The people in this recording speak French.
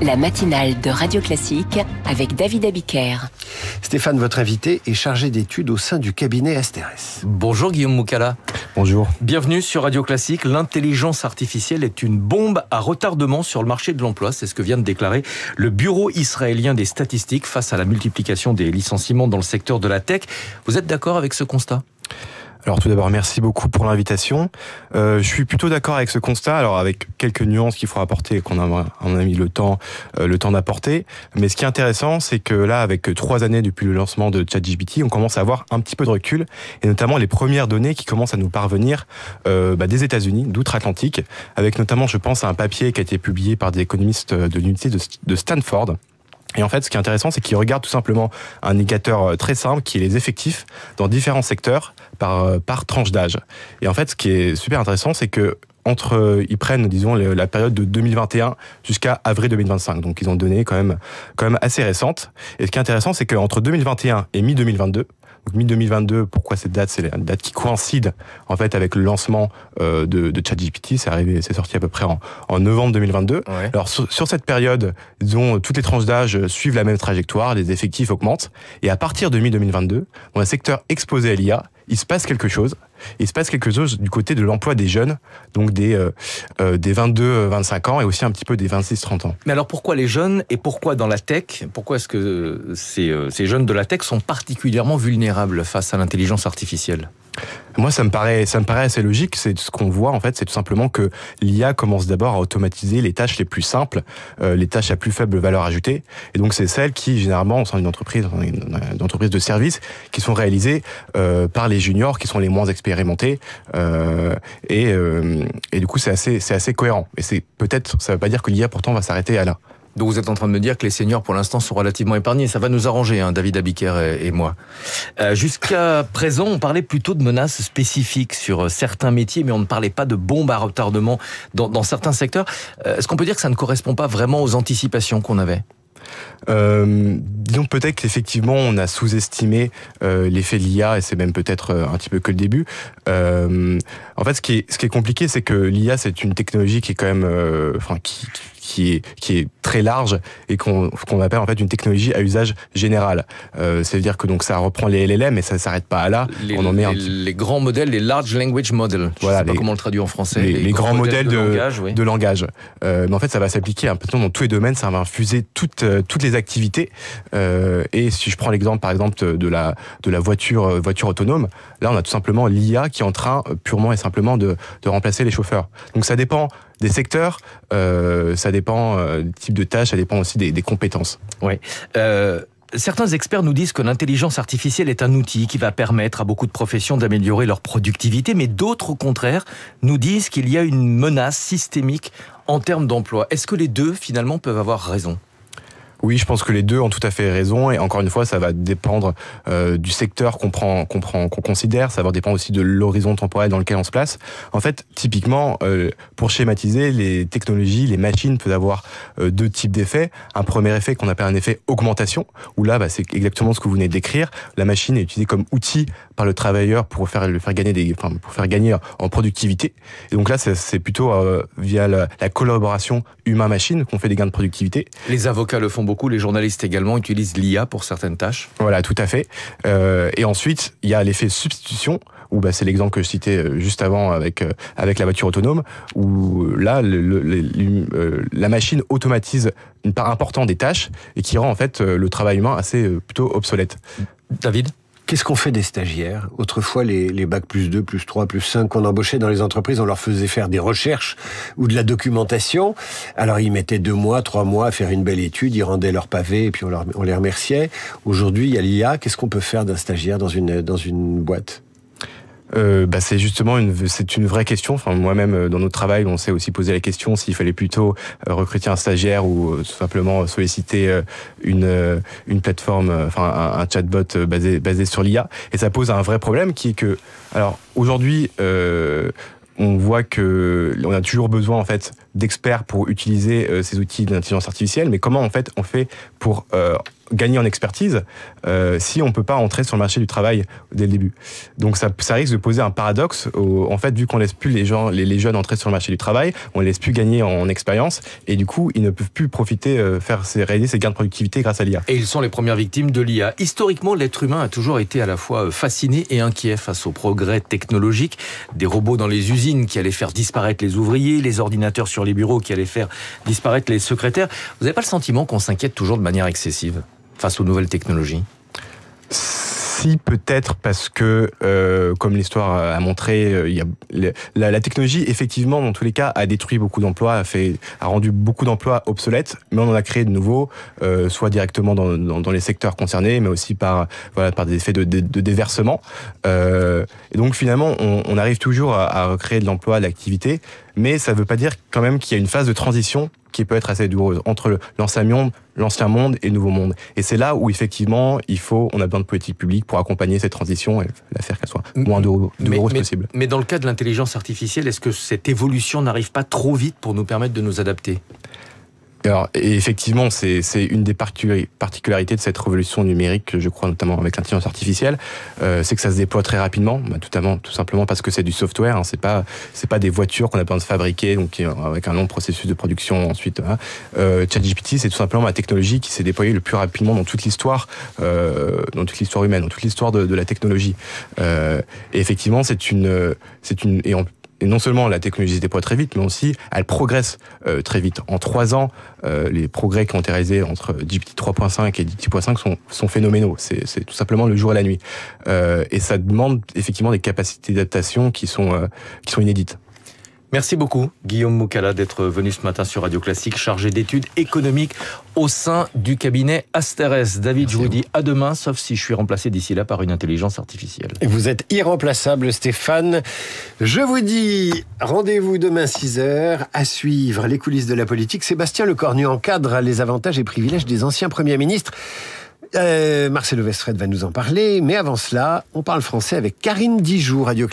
La matinale de Radio Classique avec David Abiker. Stéphane, votre invité, est chargé d'études au sein du cabinet Asterès. Bonjour Guillaume Moukala. Bonjour. Bienvenue sur Radio Classique. L'intelligence artificielle est une bombe à retardement sur le marché de l'emploi. C'est ce que vient de déclarer le Bureau israélien des statistiques face à la multiplication des licenciements dans le secteur de la tech. Vous êtes d'accord avec ce constat ? Alors tout d'abord, merci beaucoup pour l'invitation. Je suis plutôt d'accord avec ce constat, alors avec quelques nuances qu'il faut apporter et qu'on a mis le temps d'apporter. Mais ce qui est intéressant, c'est que là, avec 3 années depuis le lancement de ChatGPT, on commence à avoir un petit peu de recul, et notamment les premières données qui commencent à nous parvenir des États-Unis, d'outre-Atlantique, avec notamment, je pense, à un papier qui a été publié par des économistes de l'université de Stanford. Et en fait, ce qui est intéressant, c'est qu'ils regardent tout simplement un indicateur très simple qui est les effectifs dans différents secteurs par tranche d'âge. Et en fait, ce qui est super intéressant, c'est que ils prennent, disons, la période de 2021 jusqu'à avril 2025. Donc, ils ont donné quand même assez récentes. Et ce qui est intéressant, c'est qu'entre 2021 et mi-2022, donc mi-2022, pourquoi cette date ? C'est la date qui coïncide en fait avec le lancement de ChatGPT. C'est sorti à peu près en novembre 2022. Ouais. Alors sur cette période, disons, toutes les tranches d'âge suivent la même trajectoire, les effectifs augmentent. Et à partir de mi-2022, dans un secteur exposé à l'IA, il se passe quelque chose. Il se passe quelque chose du côté de l'emploi des jeunes, donc des 22-25 ans et aussi un petit peu des 26-30 ans. Mais alors pourquoi les jeunes et pourquoi dans la tech ? Pourquoi est-ce que ces jeunes de la tech sont particulièrement vulnérables face à l'intelligence artificielle ? Moi, ça me paraît assez logique. C'est ce qu'on voit, en fait, c'est tout simplement que l'IA commence d'abord à automatiser les tâches les plus simples, les tâches à plus faible valeur ajoutée. Et donc, c'est celles qui, généralement, au sein d'une entreprise de service, qui sont réalisées par les juniors, qui sont les moins expérimentés. Et du coup, c'est assez cohérent. Et ça veut pas dire que l'IA, pourtant, va s'arrêter à là. Donc vous êtes en train de me dire que les seniors, pour l'instant, sont relativement épargnés. Ça va nous arranger, David Abiker et moi. Jusqu'à présent, on parlait plutôt de menaces spécifiques sur certains métiers, mais on ne parlait pas de bombes à retardement dans certains secteurs. Est-ce qu'on peut dire que ça ne correspond pas vraiment aux anticipations qu'on avait ? Disons peut-être qu'effectivement on a sous-estimé l'effet de l'IA, et c'est même peut-être un petit peu que le début. En fait, ce qui est compliqué, c'est que l'IA, c'est une technologie qui est quand même, qui est très large et qu'on appelle en fait une technologie à usage général. C'est-à-dire que donc ça reprend les LLM, mais ça s'arrête pas à là. Les grands modèles, les large language models. Je sais pas comment on le traduit en français. Les grands modèles de langage. Mais en fait, ça va s'appliquer un peu dans tous les domaines. Ça va infuser toutes les activités. Et si je prends l'exemple, par exemple, de la voiture autonome, là, on a tout simplement l'IA qui est en train purement et simplement de remplacer les chauffeurs. Donc ça dépend des secteurs, ça dépend du type de tâches, ça dépend aussi des compétences. Oui. Certains experts nous disent que l'intelligence artificielle est un outil qui va permettre à beaucoup de professions d'améliorer leur productivité, mais d'autres, au contraire, nous disent qu'il y a une menace systémique en termes d'emploi. Est-ce que les deux, finalement, peuvent avoir raison ? Oui, je pense que les deux ont tout à fait raison, et encore une fois, ça va dépendre du secteur qu'on considère, ça va dépendre aussi de l'horizon temporel dans lequel on se place. En fait, typiquement, pour schématiser, les technologies, les machines peuvent avoir 2 types d'effets. Un premier effet qu'on appelle un effet augmentation, où là, c'est exactement ce que vous venez de décrire. La machine est utilisée comme outil par le travailleur pour faire gagner en productivité. Et donc là, c'est plutôt via la collaboration humain-machine qu'on fait des gains de productivité. Les avocats le font beaucoup, les journalistes également utilisent l'IA pour certaines tâches. Voilà, tout à fait. Et ensuite, il y a l'effet substitution, où c'est l'exemple que je citais juste avant avec la voiture autonome, où là, la machine automatise une part importante des tâches et qui rend en fait le travail humain assez plutôt obsolète. David ? Qu'est-ce qu'on fait des stagiaires ? Autrefois, les bacs +2, +3, +5 qu'on embauchait dans les entreprises, on leur faisait faire des recherches ou de la documentation. Alors, ils mettaient 2 mois, 3 mois à faire une belle étude, ils rendaient leur pavé et puis on les remerciait. Aujourd'hui, il y a l'IA. Qu'est-ce qu'on peut faire d'un stagiaire dans une boîte ? C'est justement une vraie question. Enfin, moi-même, dans notre travail, on s'est aussi posé la question s'il fallait plutôt recruter un stagiaire ou tout simplement solliciter une plateforme, un chatbot basé sur l'IA. Et ça pose un vrai problème qui est que, alors aujourd'hui, on voit que on a toujours besoin en fait d'experts pour utiliser ces outils d'intelligence artificielle. Mais comment en fait on fait pour gagner en expertise si on peut pas entrer sur le marché du travail dès le début. Donc ça risque de poser un paradoxe. En fait, vu qu'on laisse plus les jeunes entrer sur le marché du travail, on les laisse plus gagner en expérience et du coup ils ne peuvent plus profiter, réaliser ces gains de productivité grâce à l'IA. Et ils sont les premières victimes de l'IA. Historiquement, l'être humain a toujours été à la fois fasciné et inquiet face aux progrès technologiques, des robots dans les usines qui allaient faire disparaître les ouvriers, les ordinateurs sur les bureaux qui allaient faire disparaître les secrétaires. Vous n'avez pas le sentiment qu'on s'inquiète toujours de manière excessive face aux nouvelles technologies ? Si, peut-être, parce que, comme l'histoire a montré, la technologie, effectivement, dans tous les cas, a détruit beaucoup d'emplois, a rendu beaucoup d'emplois obsolètes, mais on en a créé de nouveaux, soit directement dans les secteurs concernés, mais aussi par des effets de déversement. Et donc, finalement, on arrive toujours à recréer de l'emploi, de l'activité, mais ça ne veut pas dire quand même qu'il y a une phase de transition qui peut être assez douloureuse entre l'ancien monde et le nouveau monde. Et c'est là où, effectivement, on a besoin de politiques publiques pour accompagner cette transition et la faire qu'elle soit moins douloureuse possible. Mais dans le cas de l'intelligence artificielle, est-ce que cette évolution n'arrive pas trop vite pour nous permettre de nous adapter ? Alors, et effectivement, c'est une des particularités de cette révolution numérique, je crois, notamment avec l'intelligence artificielle, c'est que ça se déploie très rapidement, tout simplement parce que c'est du software, hein, c'est pas des voitures qu'on a besoin de fabriquer, donc avec un long processus de production ensuite. ChatGPT, c'est tout simplement la technologie qui s'est déployée le plus rapidement dans toute l'histoire humaine, dans toute l'histoire de la technologie. Et effectivement, et non seulement la technologie se déploie très vite, mais aussi elle progresse très vite. En 3 ans, les progrès qui ont été réalisés entre GPT 3.5 et GPT 4.5 sont phénoménaux. C'est tout simplement le jour et la nuit. Et ça demande effectivement des capacités d'adaptation qui sont inédites. Merci beaucoup, Guillaume Moukala, d'être venu ce matin sur Radio Classique, chargé d'études économiques au sein du cabinet Asterès. David, je vous dis à demain, sauf si je suis remplacé d'ici là par une intelligence artificielle. Et vous êtes irremplaçable, Stéphane. Je vous dis rendez-vous demain 6h, à suivre les coulisses de la politique. Sébastien Lecornu encadre les avantages et privilèges des anciens premiers ministres. Marcelo Westred va nous en parler, mais avant cela, on parle français avec Karine Dijoux, Radio Classique.